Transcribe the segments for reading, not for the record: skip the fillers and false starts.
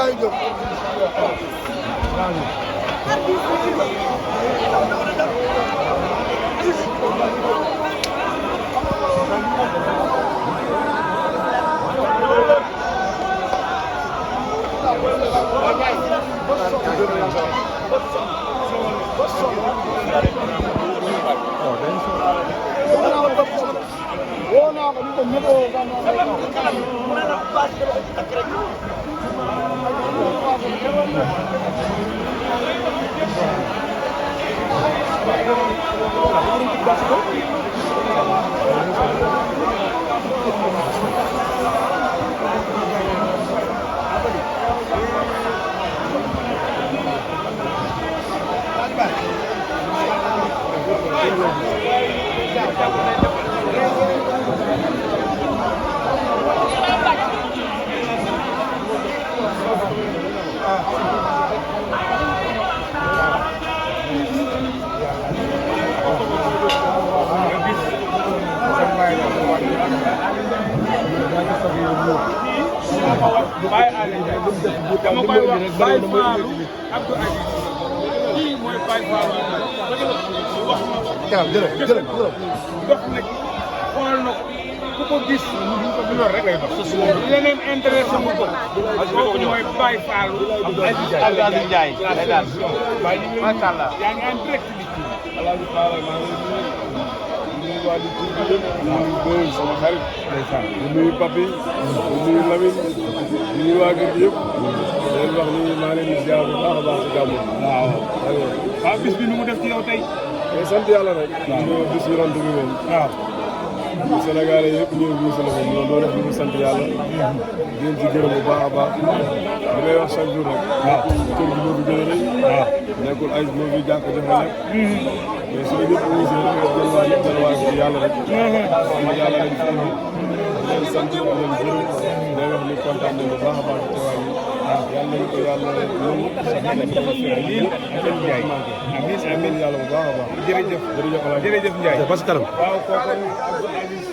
jëf. dama koy wax Baye Fallou Abdou Aziz kii mooy Baye Fallou wax na ko. jërëjëf dox na xool na ko ku ko gis loolu rek lay dox. leneen intéressé mu ko. kooku mooy Baye Fallou Abdou Aziz Ndiaye. macha allah yaa ngi en direct di kii. waa di tur bi yëpp di nuyu Boy sama xarit di nuyu Papi di nuyu Lamine di nuyu waa kër gi yëpp leen wax ni maa leen di ziar bu baax a baax ci gàmmu waaw bis bi nu mu def ci yow tey. mais sant yàlla rek ñoo bis yi rond bi moom waaw Sénégalais yëpp ñëw wuusi la ko ñoo doo def ñu sant yàlla di leen ci gërëm bu baax a baax li may wax chaque jour rek kër gi moo fi gën a rëy nekkul ay moo fi jàkk joxe lépp mais suñu ñëpp wuusi rek nga jël waa ñëpp jël waa ci yàlla rek yàlla lañ fi indi leen sant leen gërëm day wax ni kontaan nañ bu baax a baax ci teewaay yi yàlla nañ ko yàlla ñoom amiin amiin yàlla bu baax a baax jërëjëf jërëjëf Ndiaye ba si kanam. waaw kooku Abdou Aziz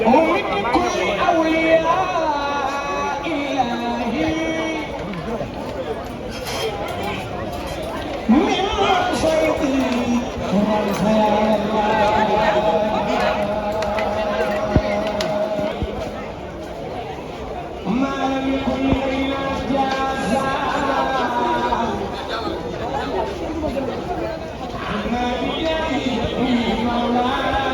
ومن كل أولياء إلهي من فيضي ما لم يكن إلى جازا ما بجاه مولاه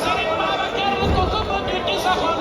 Serigne Babacar ko bëgg ci sa xol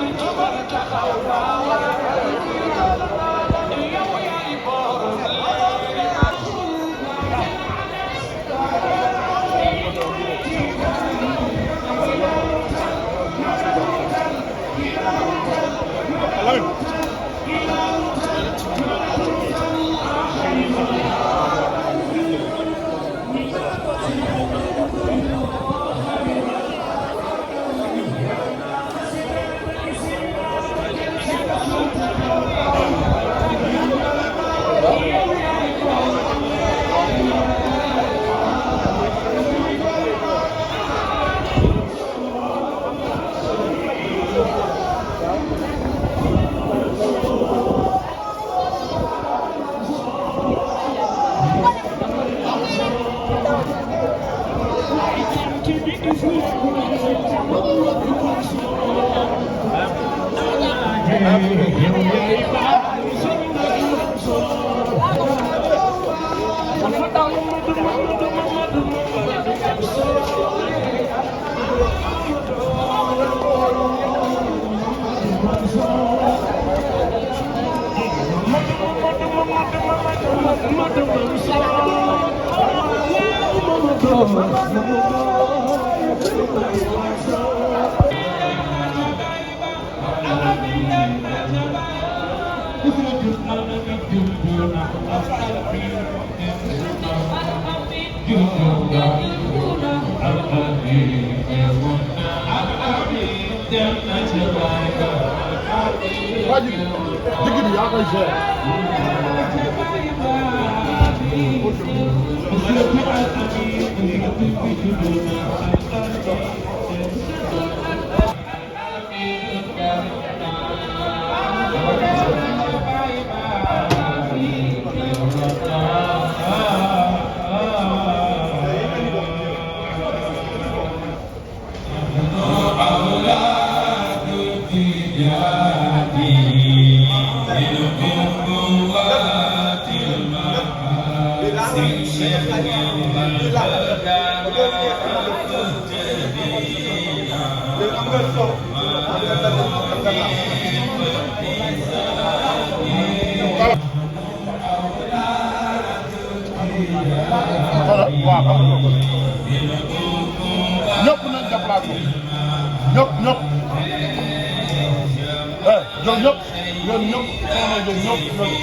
ñëpp nañ déplacé ñëpp ñëpp ñoom ñëpp ñoom ñëpp soxna ñoom ñëpp